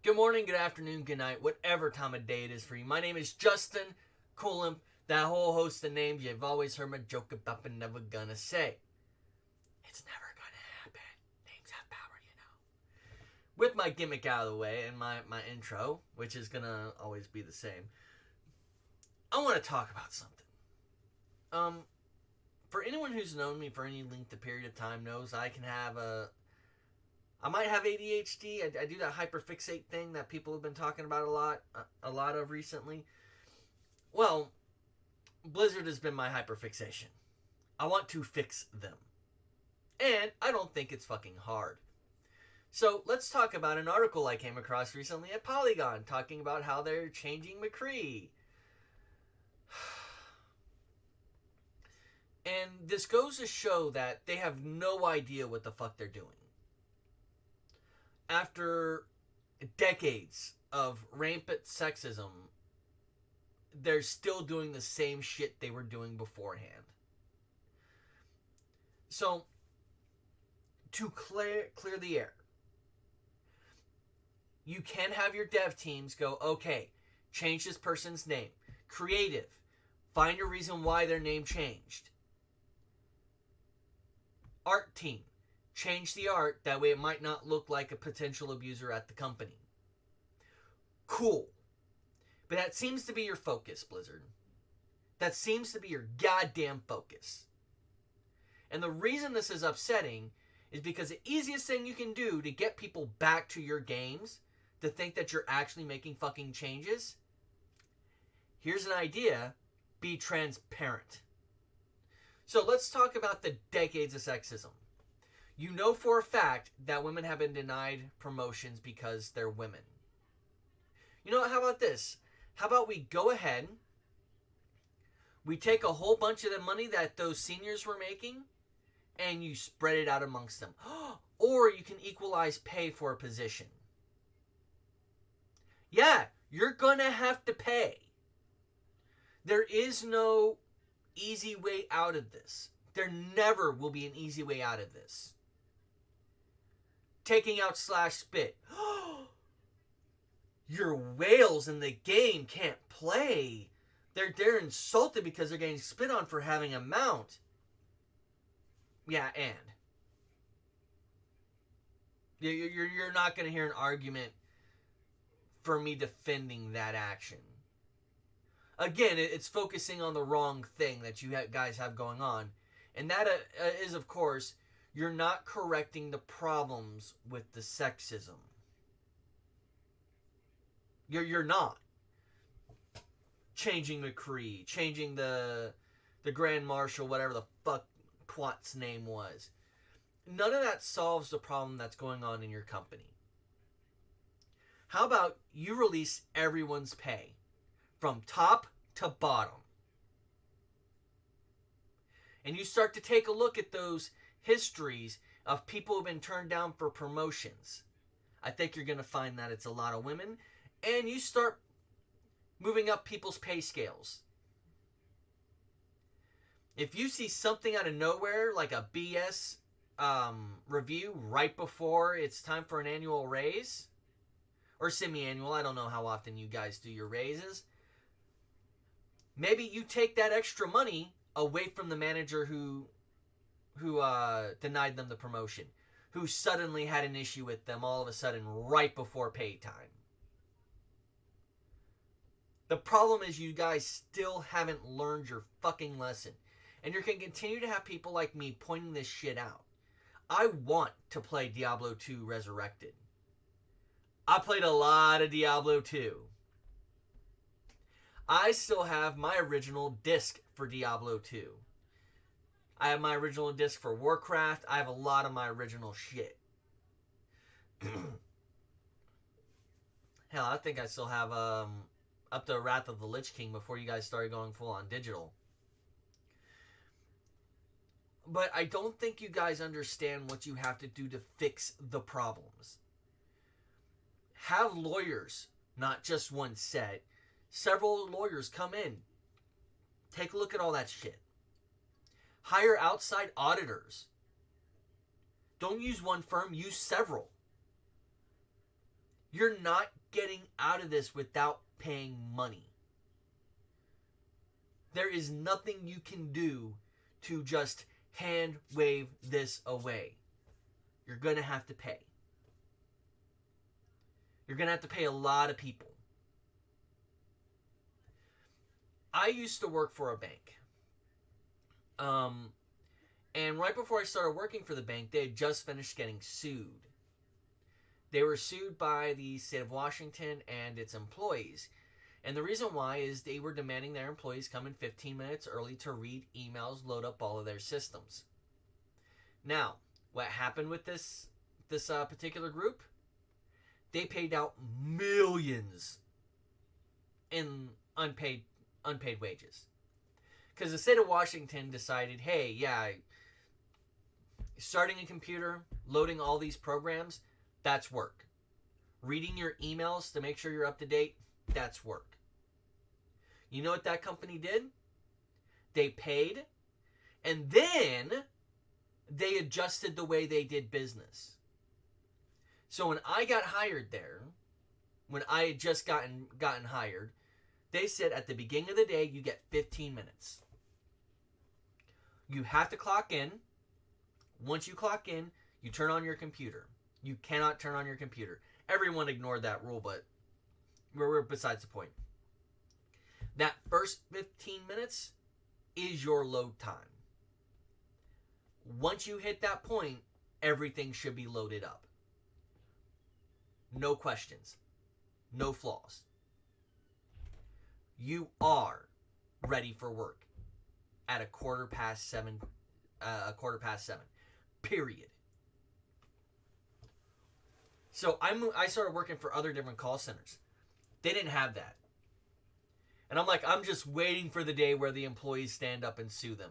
Good morning, good afternoon, good night, whatever time of day it is for you. My name is Justin Coolum, that whole host of names you've always heard me joke about but never gonna say. It's never gonna happen. Names have power, you know. With my gimmick out of the way and my intro, which is gonna always be the same, I want to talk about something. For anyone who's known me for any length of period of time knows I might have ADHD. I do that hyperfixate thing that people have been talking about a lot of recently. Well, Blizzard has been my hyperfixation. I want to fix them. And I don't think it's fucking hard. So let's talk about an article I came across recently at Polygon talking about how they're changing Mccree. And this goes to show that they have no idea what the fuck they're doing. After decades of rampant sexism, they're still doing the same shit they were doing beforehand. So, to clear the air, you can have your dev teams go, okay, change this person's name. Creative, find a reason why their name changed. Art team, change the art, that way it might not look like a potential abuser at the company. Cool. But that seems to be your focus, Blizzard. That seems to be your goddamn focus. And the reason this is upsetting is because the easiest thing you can do to get people back to your games, to think that you're actually making fucking changes, here's an idea: be transparent. So let's talk about the decades of sexism. You know for a fact that women have been denied promotions because they're women. You know what, how about this? How about we go ahead, we take a whole bunch of the money that those seniors were making, and you spread it out amongst them. Or you can equalize pay for a position. Yeah, you're gonna have to pay. There is no easy way out of this. There never will be an easy way out of this. Taking out /spit. Your whales in the game can't play. They're insulted because they're getting spit on for having a mount. Yeah, and you're not going to hear an argument for me defending that action. Again, it's focusing on the wrong thing that you guys have going on. And that is, of course, you're not correcting the problems with the sexism. You're not. Changing Mccree, changing the Grand Marshal, whatever the fuck Quat's name was. None of that solves the problem that's going on in your company. How about you release everyone's pay from top to bottom? And you start to take a look at those histories of people who've been turned down for promotions. I think you're going to find that it's a lot of women. And you start moving up people's pay scales. If you see something out of nowhere, like a BS review right before it's time for an annual raise, or semi-annual, I don't know how often you guys do your raises, maybe you take that extra money away from the manager who denied them the promotion, who suddenly had an issue with them all of a sudden right before pay time. The problem is you guys still haven't learned your fucking lesson. And you're going to continue to have people like me pointing this shit out. I want to play Diablo 2 Resurrected. I played a lot of Diablo 2. I still have my original disc for Diablo 2. I have my original disc for Warcraft. I have a lot of my original shit. Hell, I think I still have up to Wrath of the Lich King before you guys started going full on digital. But I don't think you guys understand what you have to do to fix the problems. Have lawyers, not just one set. Several lawyers come in. Take a look at all that shit. Hire outside auditors. Don't use one firm, use several. You're not getting out of this without paying money. There is nothing you can do to just hand wave this away. You're going to have to pay. You're going to have to pay a lot of people. I used to work for a bank. And right before I started working for the bank, they had just finished getting sued. They were sued by the state of Washington and its employees. And the reason why is they were demanding their employees come in 15 minutes early to read emails, load up all of their systems. Now, what happened with this particular group? They paid out millions in unpaid wages. Because the state of Washington decided, hey, yeah, starting a computer, loading all these programs, that's work. Reading your emails to make sure you're up to date, that's work. You know what that company did? They paid, and then they adjusted the way they did business. So when I got hired there, when I had just gotten hired, they said at the beginning of the day, you get 15 minutes. You have to clock in. Once you clock in, you turn on your computer. You cannot turn on your computer. Everyone ignored that rule, but we're besides the point. That first 15 minutes is your load time. Once you hit that point, everything should be loaded up. No questions. No flaws. You are ready for work at 7:15. Period. So I started working for other different call centers. They didn't have that. And I'm like, I'm just waiting for the day where the employees stand up and sue them.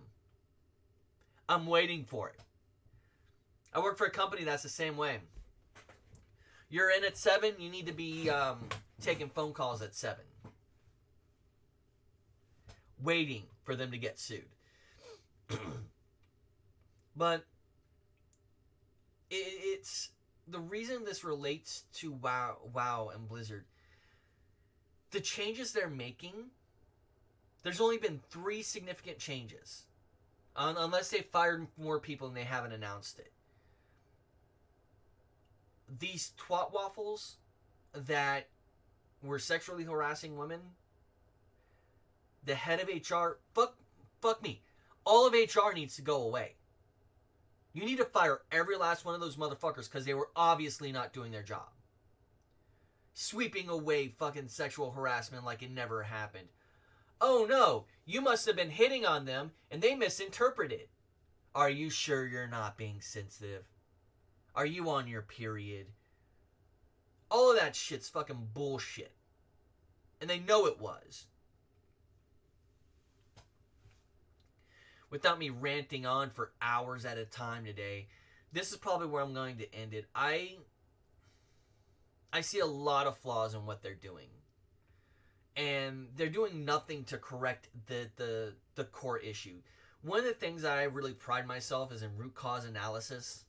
I'm waiting for it. I work for a company that's the same way. You're in at 7, you need to be taking phone calls at 7. Waiting for them to get sued. But it's the reason this relates to WoW and Blizzard. The changes they're making, there's only been 3 significant changes. Unless they fired more people and they haven't announced it. These twat waffles that were sexually harassing women, the head of HR, fuck me. All of HR needs to go away. You need to fire every last one of those motherfuckers because they were obviously not doing their job. Sweeping away fucking sexual harassment like it never happened. Oh no, you must have been hitting on them and they misinterpreted. Are you sure you're not being sensitive? Are you on your period? All of that shit's fucking bullshit. And they know it was. Without me ranting on for hours at a time today, this is probably where I'm going to end it. I see a lot of flaws in what they're doing. And they're doing nothing to correct the core issue. One of the things that I really pride myself is in root cause analysis.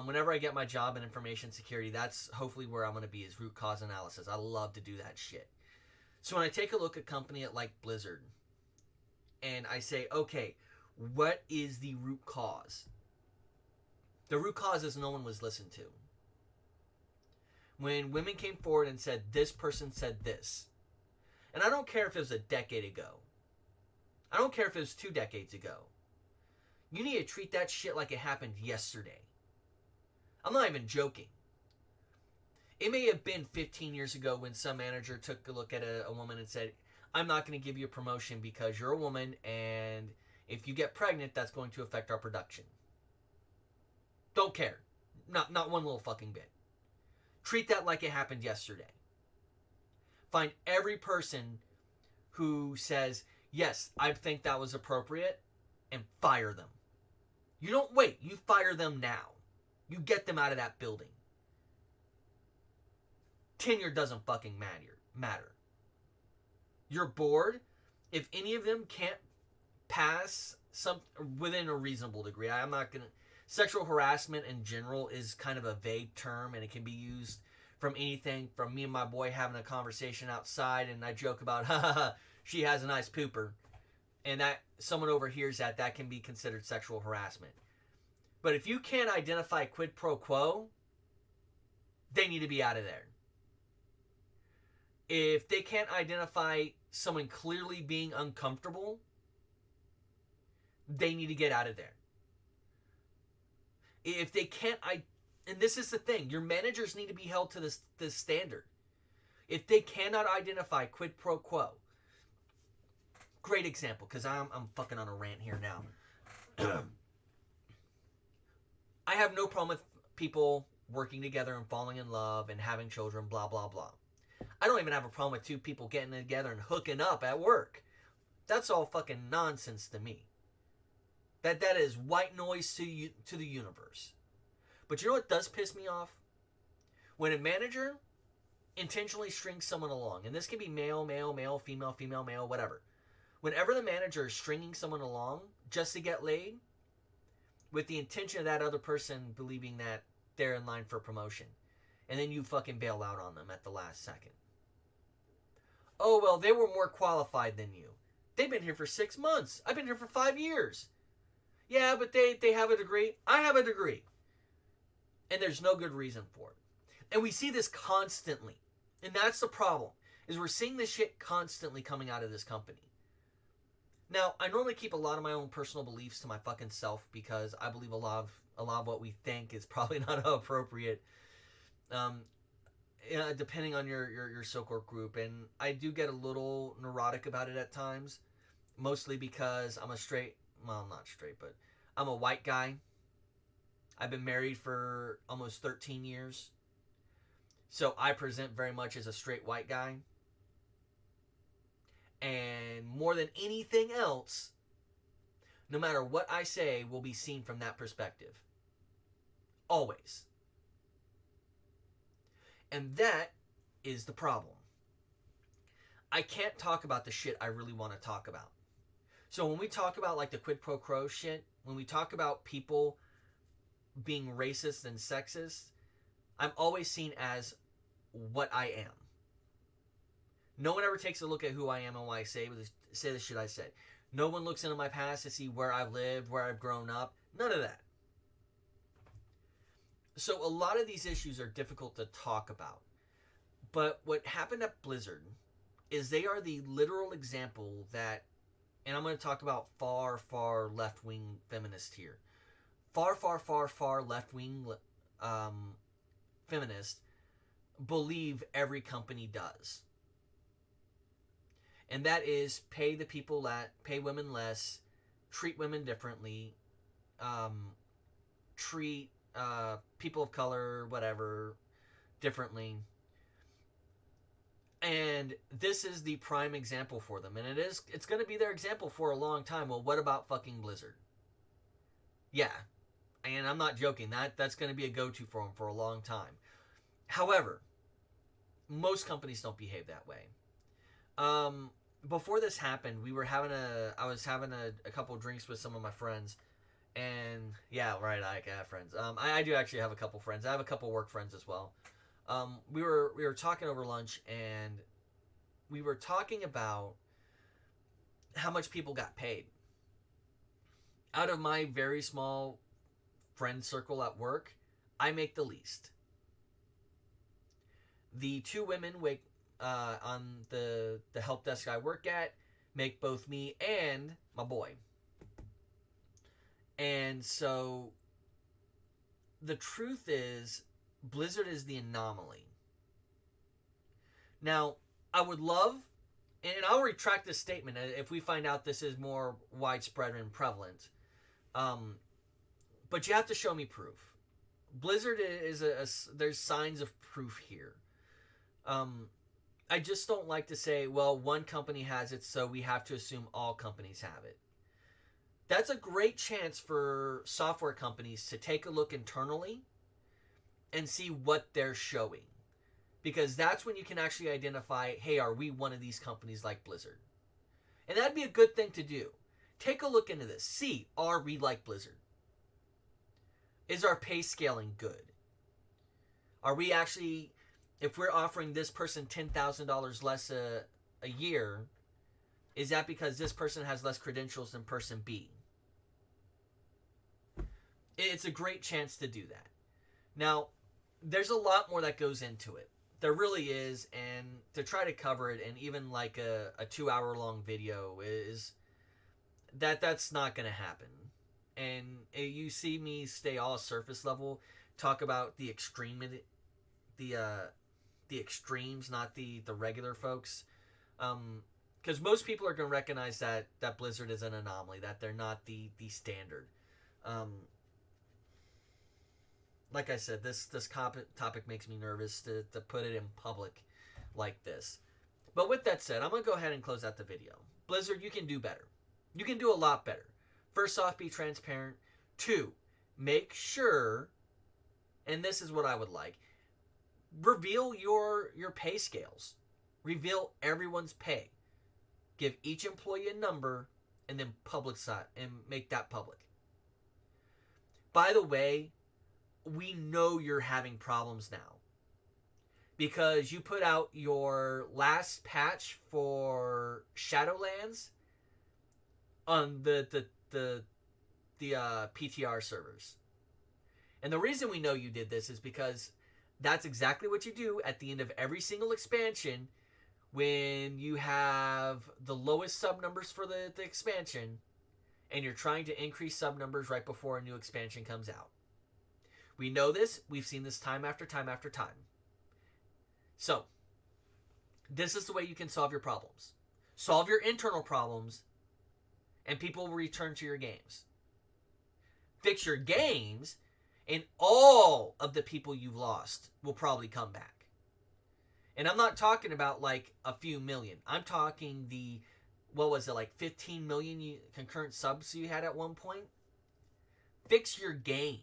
Whenever I get my job in information security, that's hopefully where I'm going to be, is root cause analysis. I love to do that shit. So when I take a look at a company like Blizzard, and I say, okay, what is the root cause? The root cause is no one was listened to. When women came forward and said, this person said this. And I don't care if it was a decade ago. I don't care if it was 2 decades ago. You need to treat that shit like it happened yesterday. I'm not even joking. It may have been 15 years ago when some manager took a look at a woman and said, I'm not going to give you a promotion because you're a woman, and if you get pregnant, that's going to affect our production. Don't care. Not one little fucking bit. Treat that like it happened yesterday. Find every person who says, yes, I think that was appropriate, and fire them. You don't wait. You fire them now. You get them out of that building. Tenure doesn't fucking matter. Your board, if any of them can't pass some within a reasonable degree, sexual harassment in general is kind of a vague term, and it can be used from anything from me and my boy having a conversation outside, and I joke about, ha ha ha, she has a nice pooper, and that someone overhears that can be considered sexual harassment. But if you can't identify quid pro quo, they need to be out of there. If they can't identify someone clearly being uncomfortable, they need to get out of there. If they can't, and this is the thing, your managers need to be held to this standard. If they cannot identify quid pro quo, great example, because I'm fucking on a rant here now. I have no problem with people working together and falling in love and having children, blah, blah, blah. I don't even have a problem with two people getting together and hooking up at work. That's all fucking nonsense to me. That is white noise to the universe. But you know what does piss me off? When a manager intentionally strings someone along, and this can be male, male, male, female, female, male, whatever. Whenever the manager is stringing someone along just to get laid, with the intention of that other person believing that they're in line for promotion, and then you fucking bail out on them at the last second. Oh, well, they were more qualified than you. They've been here for 6 months. I've been here for 5 years. Yeah, but they have a degree. I have a degree. And there's no good reason for it. And we see this constantly. And that's the problem, is we're seeing this shit constantly coming out of this company. Now, I normally keep a lot of my own personal beliefs to my fucking self, because I believe a lot of what we think is probably not appropriate, depending on your support group. And I do get a little neurotic about it at times, mostly because I'm not straight, but I'm a white guy. I've been married for almost 13 years. So I present very much as a straight white guy. And more than anything else, no matter what I say, will be seen from that perspective. Always. And that is the problem. I can't talk about the shit I really want to talk about. So when we talk about like the quid pro quo shit, when we talk about people being racist and sexist, I'm always seen as what I am. No one ever takes a look at who I am and why I say the shit I said. No one looks into my past to see where I've lived, where I've grown up. None of that. So a lot of these issues are difficult to talk about. But what happened at Blizzard is they are the literal example that, and I'm going to talk about far, far left-wing feminists here. Far, far, far, far left-wing feminists believe every company does. And that is pay women less, treat women differently, treat people of color, whatever, differently. And this is the prime example for them. And it's going to be their example for a long time. Well, what about fucking Blizzard? Yeah. And I'm not joking. That's going to be a go-to for them for a long time. However, most companies don't behave that way. Before this happened, I was having a couple drinks with some of my friends, and yeah, right, I have friends. I do actually have a couple friends. I have a couple work friends as well. We were talking over lunch, and we were talking about how much people got paid. Out of my very small friend circle at work, I make the least. The two women on the help desk I work at make both me and my boy. And so the truth is, Blizzard is the anomaly. Now, I would love, and I'll retract this statement if we find out this is more widespread and prevalent, but you have to show me proof. Blizzard is there's signs of proof here. I just don't like to say, well, one company has it, so we have to assume all companies have it. That's a great chance for software companies to take a look internally and see what they're showing. Because that's when you can actually identify, hey, are we one of these companies like Blizzard? And that'd be a good thing to do. Take a look into this. See, are we like Blizzard? Is our pay scaling good? Are we actually... if we're offering this person $10,000 less a year, is that because this person has less credentials than person B? It's a great chance to do that. Now, there's a lot more that goes into it. There really is, and to try to cover it in even like a 2 hour long video is that's not going to happen. And you see me stay all surface level, talk about the the extremes, not the regular folks. Because most people are going to recognize that Blizzard is an anomaly, that they're not the standard. Like I said, this topic makes me nervous to put it in public like this. But with that said, I'm going to go ahead and close out the video. Blizzard, you can do better. You can do a lot better. First off, be transparent. 2, make sure, and this is what I would like, reveal your pay scales. Reveal everyone's pay. Give each employee a number and then publicize and make that public. By the way, we know you're having problems now because you put out your last patch for Shadowlands on the PTR servers. And the reason we know you did this is because that's exactly what you do at the end of every single expansion when you have the lowest sub numbers for the expansion and you're trying to increase sub numbers right before a new expansion comes out. We know this. We've seen this time after time after time. So, this is the way you can solve your problems. Solve your internal problems, and people will return to your games. Fix your games, and all of the people you've lost will probably come back. And I'm not talking about like a few million. I'm talking like 15 million concurrent subs you had at one point? Fix your game.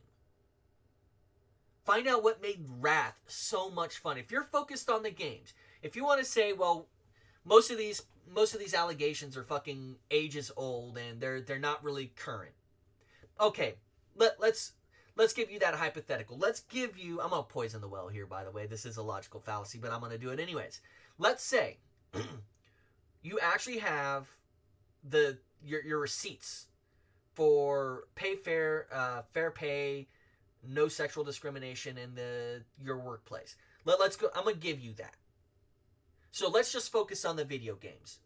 Find out what made Wrath so much fun. If you're focused on the games, if you want to say, well, most of these allegations are fucking ages old and they're not really current. Okay, let's give you that hypothetical. Let's give you, I'm gonna poison the well here, by the way. This is a logical fallacy, but I'm gonna do it anyways. Let's say you actually have your receipts for fair pay, no sexual discrimination in your workplace. Let's go. I'm gonna give you that. So let's just focus on the video games.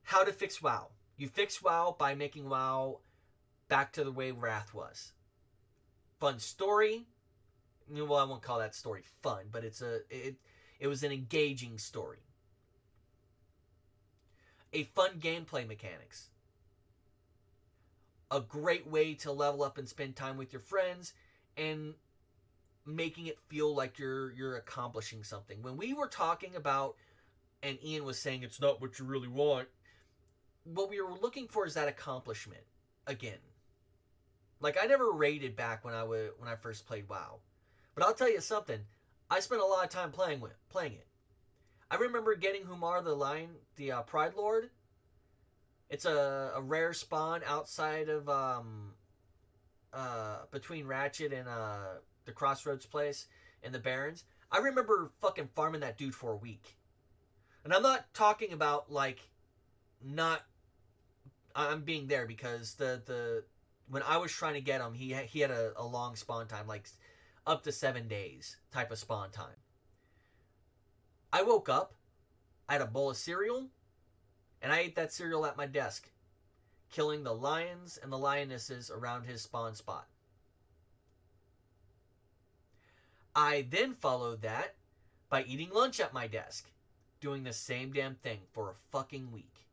How to fix WoW? You fix WoW by making WoW back to the way Wrath was. Fun story. Well, I won't call that story fun, but it was an engaging story. A fun gameplay mechanics. A great way to level up and spend time with your friends and making it feel like you're accomplishing something. When we were talking about, and Ian was saying it's not what you really want, what we were looking for is that accomplishment again. Like, I never raided back when I first played WoW, but I'll tell you something. I spent a lot of time playing it. I remember getting Humar the Lion, the Pride Lord. It's a rare spawn outside of between Ratchet and the Crossroads place and the Barrens. I remember fucking farming that dude for a week. And I'm not talking about like I'm being there because the when I was trying to get him, he had a long spawn time, like up to 7 days type of spawn time. I woke up, I had a bowl of cereal, and I ate that cereal at my desk, killing the lions and the lionesses around his spawn spot. I then followed that by eating lunch at my desk, doing the same damn thing for a fucking week.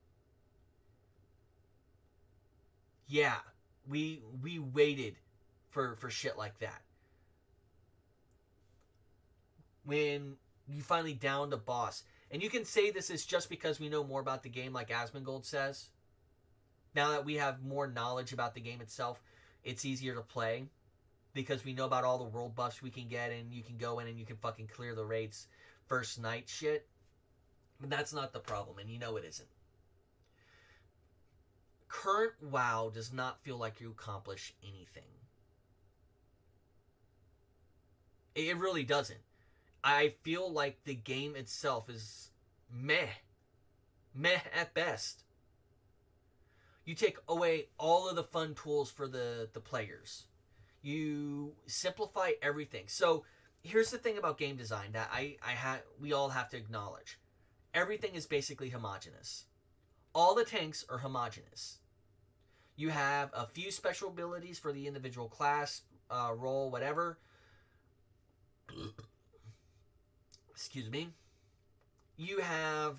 Yeah, we waited for shit like that. When you finally downed a boss, and you can say this is just because we know more about the game, like Asmongold says. Now that we have more knowledge about the game itself, it's easier to play because we know about all the world buffs we can get, and you can go in and you can fucking clear the raids first night shit. But that's not the problem, and you know it isn't. Current WoW does not feel like you accomplish anything. It really doesn't. I feel like the game itself is meh. Meh at best. You take away all of the fun tools for the players. You simplify everything. So here's the thing about game design that we all have to acknowledge. Everything is basically homogenous. All the tanks are homogenous. You have a few special abilities for the individual class, role, whatever. Excuse me. You have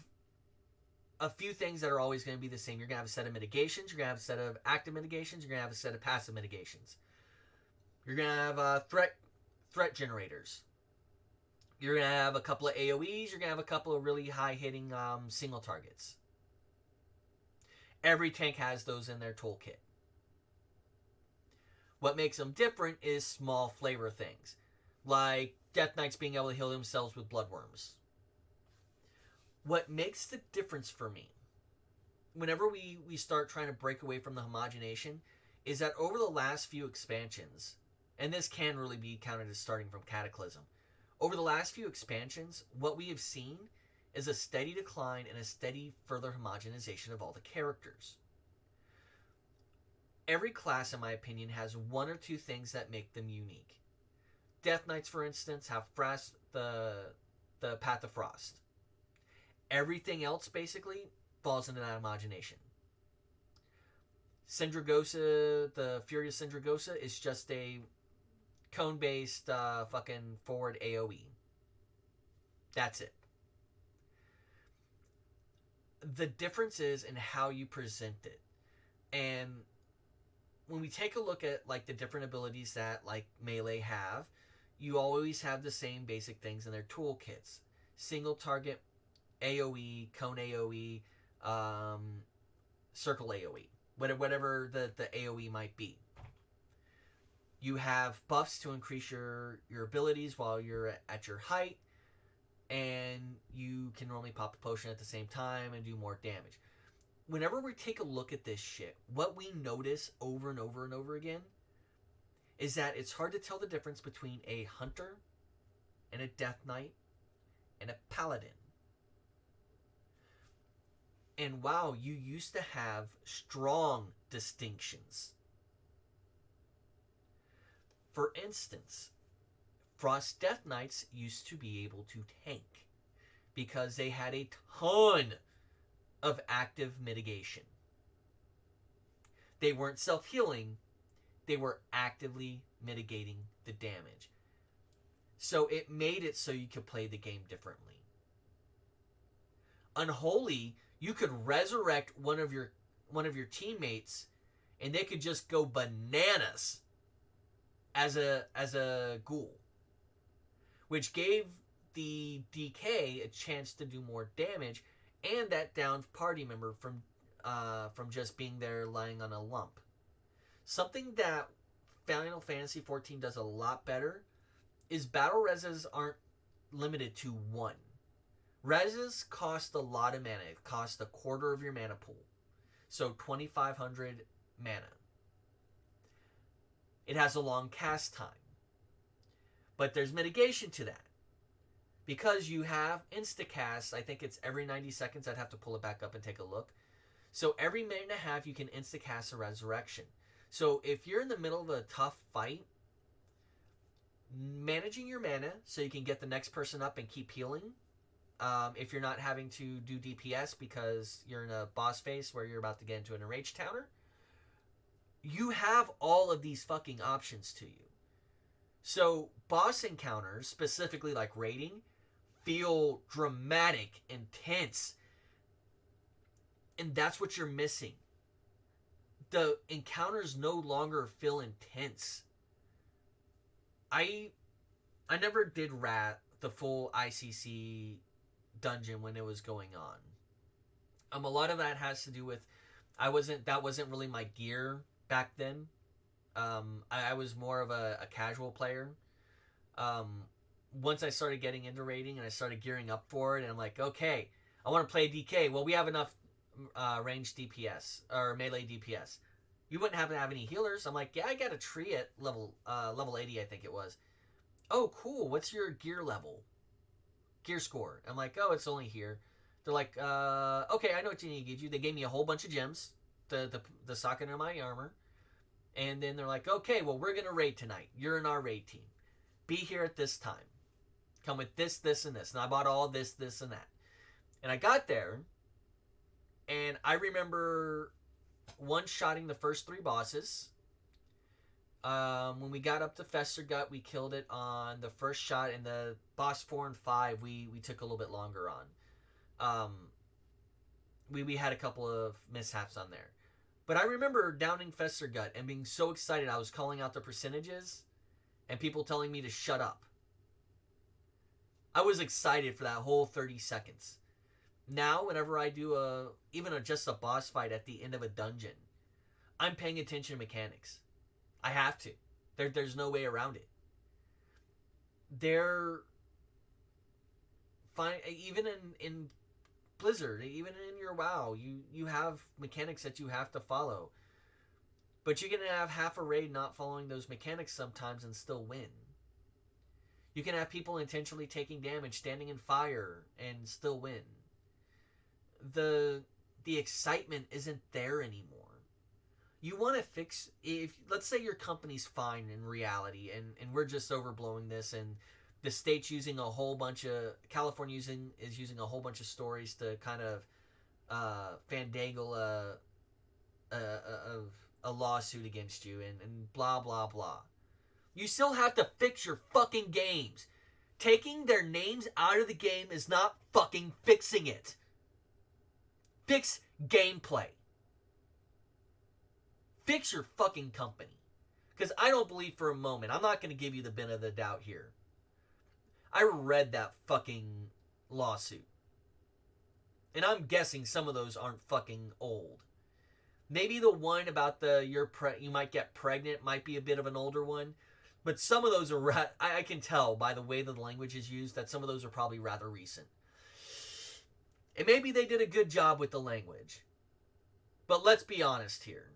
a few things that are always going to be the same. You're going to have a set of mitigations. You're going to have a set of active mitigations. You're going to have a set of passive mitigations. You're going to have threat generators. You're going to have a couple of AoEs. You're going to have a couple of really high-hitting single targets. Every tank has those in their toolkit. What makes them different is small flavor things, like Death Knights being able to heal themselves with bloodworms. What makes the difference for me, whenever we start trying to break away from the homogenation, is that over the last few expansions, and this can really be counted as starting from Cataclysm, over the last few expansions, what we have seen is a steady decline and a steady further homogenization of all the characters. Every class, in my opinion, has one or two things that make them unique. Death Knights, for instance, have the Path of Frost. Everything else, basically, falls into that homogenation. Syndragosa, the Furious Syndragosa, is just a cone-based fucking forward AoE. That's it. The difference is in how you present it. And when we take a look at like the different abilities that like melee have, you always have the same basic things in their toolkits. Single target, AoE, cone AoE, circle AoE, whatever the AoE might be. You have buffs to increase your abilities while you're at your height, and you can normally pop a potion at the same time and do more damage. Whenever we take a look at this shit, what we notice over and over and over again is that it's hard to tell the difference between a hunter and a death knight and a paladin. And wow, you used to have strong distinctions. For instance, Frost Death Knights used to be able to tank because they had a ton of active mitigation. They weren't self-healing, they were actively mitigating the damage. So it made it so you could play the game differently. Unholy, you could resurrect one of your teammates and they could just go bananas as a ghoul, which gave the DK a chance to do more damage, and that downed party member from just being there lying on a lump. Something that Final Fantasy XIV does a lot better is battle reses aren't limited to one. Reses cost a lot of mana. It costs a quarter of your mana pool. So 2,500 mana. It has a long cast time. But there's mitigation to that. Because you have instacast, I think it's every 90 seconds. I'd have to pull it back up and take a look. So every minute and a half, you can instacast a resurrection. So if you're in the middle of a tough fight, managing your mana so you can get the next person up and keep healing. If you're not having to do DPS because you're in a boss phase where you're about to get into an enraged counter, you have all of these fucking options to you. So boss encounters, specifically like raiding, feel dramatic, intense, and that's what you're missing. The encounters no longer feel intense. I never did rat the full ICC dungeon when it was going on. A lot of that has to do with that wasn't really my gear back then. I was more of a casual player. Once I started getting into raiding and I started gearing up for it, and I'm like, okay, I want to play DK. Well, we have enough ranged DPS or melee DPS. You wouldn't happen to have any healers? I'm like, yeah, I got a tree at level 80, I think it was. Oh, cool. What's your gear level? gear score. I'm like, oh, it's only here. They're like, okay, I know what you need to get you. They gave me a whole bunch of gems, the socket in my armor. And then they're like, okay, well, we're going to raid tonight. You're in our raid team. Be here at this time. Come with this, this, and this. And I bought all this, this, and that. And I got there, and I remember one-shotting the first 3 bosses. When we got up to Festergut, we killed it on the first shot, and the boss 4 and 5, we took a little bit longer on. We had a couple of mishaps on there. But I remember downing Festergut and being so excited I was calling out the percentages and people telling me to shut up. I was excited for that whole 30 seconds. Now, whenever I do just a boss fight at the end of a dungeon, I'm paying attention to mechanics. I have to. There's no way around it. They're fine, even in Blizzard, even in your WoW, you have mechanics that you have to follow. But you can have half a raid not following those mechanics sometimes and still win. You can have people intentionally taking damage, standing in fire, and still win. The excitement isn't there anymore. You want to fix, if let's say your company's fine in reality, and we're just overblowing this, and the state's using a whole bunch of, California is using a whole bunch of stories to kind of fandangle a lawsuit against you, and blah, blah, blah. You still have to fix your fucking games. Taking their names out of the game is not fucking fixing it. Fix gameplay. Fix your fucking company. Because I don't believe for a moment, I'm not going to give you the benefit of the doubt here. I read that fucking lawsuit. And I'm guessing some of those aren't fucking old. Maybe the one about you might get pregnant might be a bit of an older one. But some of those are, I can tell by the way that the language is used that some of those are probably rather recent. And maybe they did a good job with the language. But let's be honest here.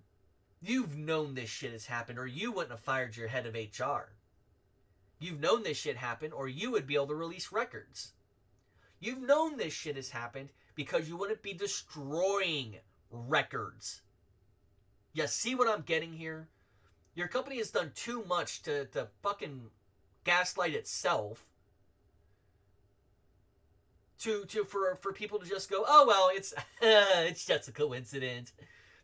You've known this shit has happened, or you wouldn't have fired your head of HR. You've known this shit happened, or you would be able to release records. You've known this shit has happened because you wouldn't be destroying records. You see what I'm getting here? Your company has done too much to fucking gaslight itself for people to just go, oh well, it's just a coincidence.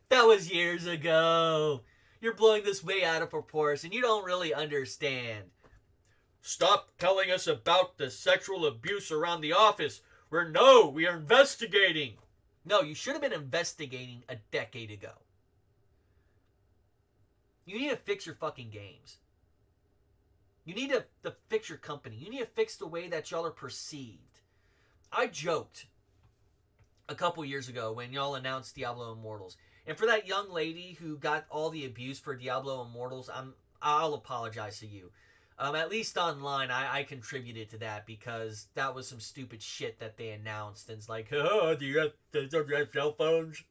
That was years ago. You're blowing this way out of proportion. You don't really understand. Stop telling us about the sexual abuse around the office. We are investigating. No, you should have been investigating a decade ago. You need to fix your fucking games. You need to fix your company. You need to fix the way that y'all are perceived. I joked a couple years ago when y'all announced Diablo Immortals. And for that young lady who got all the abuse for Diablo Immortals, I'll apologize to you. At least online, I contributed to that because that was some stupid shit that they announced. And it's like, oh, do you have cell phones?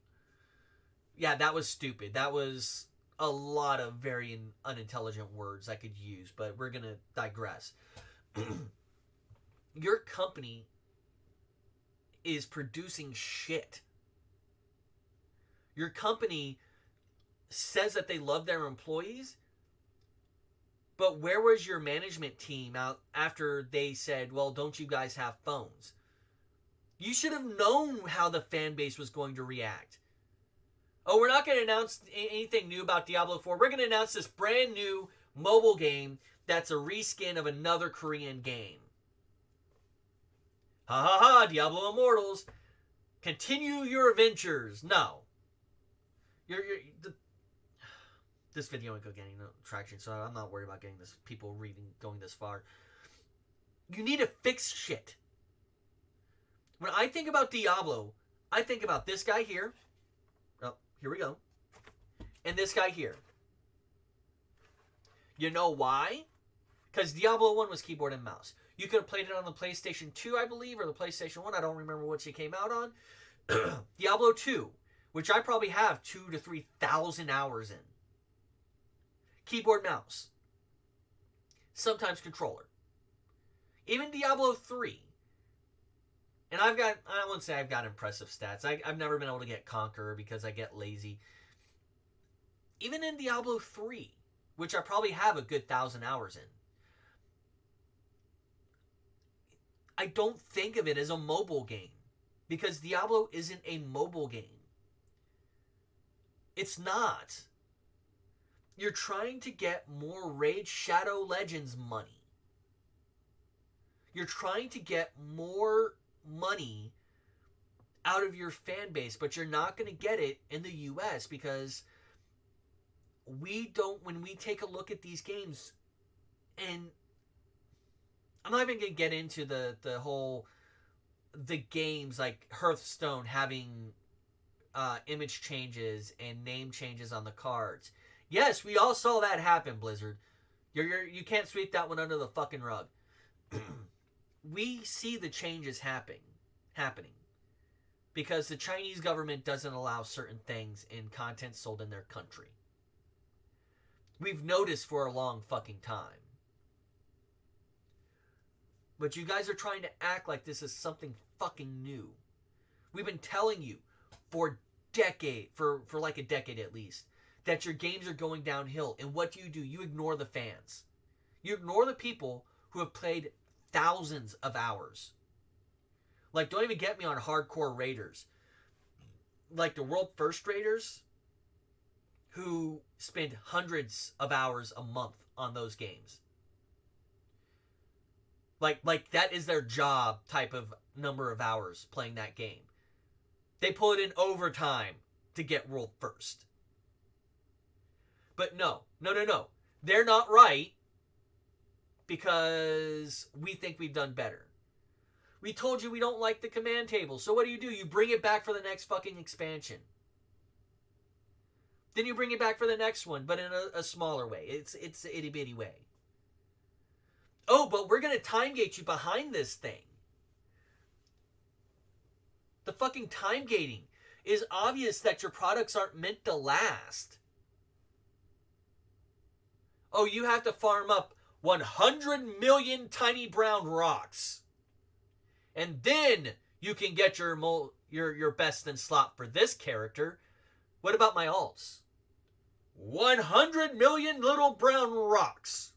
Yeah, that was stupid. That was a lot of very unintelligent words I could use, but we're going to digress. Your company is producing shit. Your company says that they love their employees, but where was your management team out after they said, well, don't you guys have phones? You should have known how the fan base was going to react. Oh, we're not going to announce anything new about Diablo 4. We're going to announce this brand new mobile game that's a reskin of another Korean game. Ha ha ha, Diablo Immortals. Continue your adventures. No. This video ain't getting no traction, so I'm not worried about getting this people going this far. You need to fix shit. When I think about Diablo, I think about this guy here. Oh, here we go. And this guy here. You know why? Because Diablo 1 was keyboard and mouse. You could have played it on the PlayStation 2, I believe, or the PlayStation 1. I don't remember which it came out on. Diablo 2, which I probably have 2,000 to 3,000 hours in. Keyboard, mouse. Sometimes controller. Even Diablo 3. And I wouldn't say I've got impressive stats. I've never been able to get Conqueror because I get lazy. Even in Diablo 3, which I probably have a good 1,000 hours in, I don't think of it as a mobile game because Diablo isn't a mobile game. It's not. You're trying to get more Raid Shadow Legends money. You're trying to get more money out of your fan base, but you're not going to get it in the US because when we take a look at these games, and I'm not even going to get into the whole, the games like Hearthstone having image changes and name changes on the cards. Yes, we all saw that happen, Blizzard. You can't sweep that one under the fucking rug. We see the changes happening because the Chinese government doesn't allow certain things in content sold in their country. We've noticed for a long fucking time. But you guys are trying to act like this is something fucking new. We've been telling you for like a decade at least, that your games are going downhill. And what do? You ignore the fans. You ignore the people who have played thousands of hours. Like, don't even get me on hardcore raiders. Like the world first raiders who spend hundreds of hours a month on those games. Like that is their job type of number of hours playing that game. They pull it in overtime to get world first. But no. They're not right because we think we've done better. We told you we don't like the command table. So what do? You bring it back for the next fucking expansion. Then you bring it back for the next one, but in a smaller way. It's an itty bitty way. Oh, but we're going to time gate you behind this thing. The fucking time gating is obvious that your products aren't meant to last. Oh, you have to farm up 100 million tiny brown rocks. And then you can get your best in slot for this character. What about my alts? 100 million little brown rocks.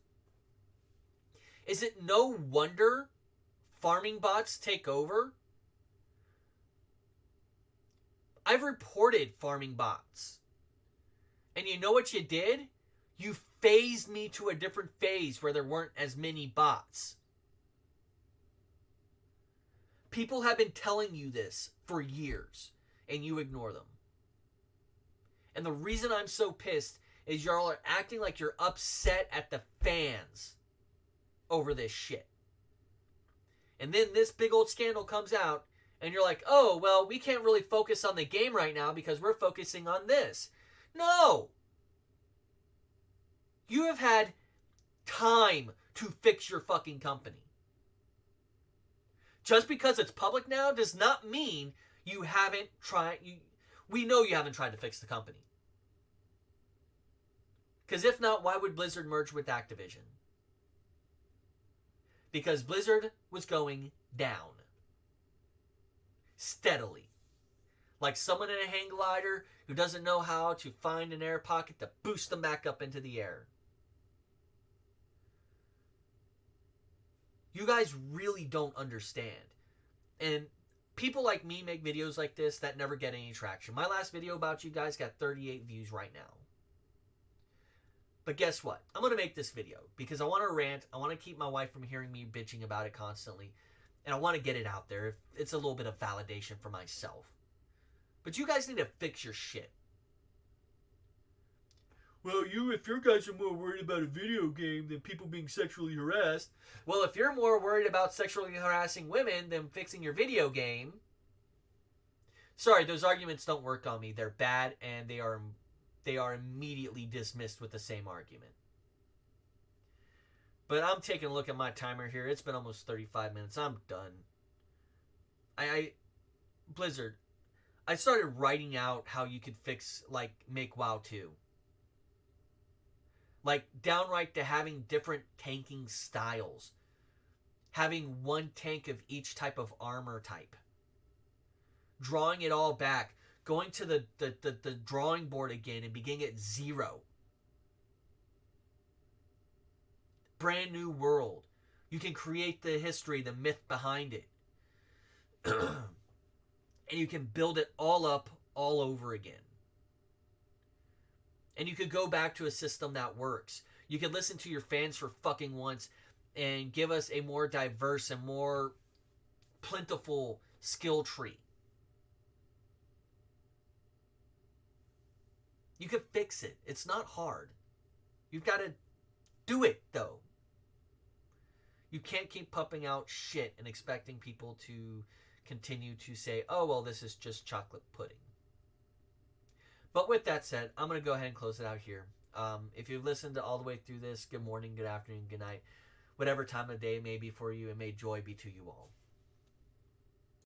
Is it no wonder farming bots take over? I've reported farming bots. And you know what you did? You phased me to a different phase where there weren't as many bots. People have been telling you this for years, and you ignore them. And the reason I'm so pissed is y'all are acting like you're upset at the fans over this shit. And then this big old scandal comes out, and you're like, oh, well, we can't really focus on the game right now because we're focusing on this. No! You have had time to fix your fucking company. Just because it's public now does not mean you haven't tried. We know you haven't tried to fix the company. Because if not, why would Blizzard merge with Activision? Because Blizzard was going down. Steadily. Like someone in a hang glider who doesn't know how to find an air pocket to boost them back up into the air. You guys really don't understand. And people like me make videos like this that never get any traction. My last video about you guys got 38 views right now. But guess what? I'm going to make this video because I want to rant. I want to keep my wife from hearing me bitching about it constantly. And I want to get it out there. It's a little bit of validation for myself. But you guys need to fix your shit. Well, if your guys are more worried about a video game than people being sexually harassed. Well, if you're more worried about sexually harassing women than fixing your video game. Sorry, those arguments don't work on me. They're bad and they are immediately dismissed with the same argument. But I'm taking a look at my timer here. It's been almost 35 minutes. I'm done. Blizzard, I started writing out how you could make WoW 2. Like, downright to having different tanking styles. having one tank of each type of armor type, drawing it all back, going to the drawing board again and beginning at zero. Brand new world. You can create the history, the myth behind it. And you can build it all up all over again. And you could go back to a system that works. You could listen to your fans for fucking once and give us a more diverse and more plentiful skill tree. You could fix it. It's not hard. You've got to do it, though. You can't keep pumping out shit and expecting people to continue to say, oh, well, this is just chocolate pudding. But with that said, I'm going to go ahead and close it out here. If you've listened all the way through this, good morning, good afternoon, good night. Whatever time of day may be for you, and may joy be to you all.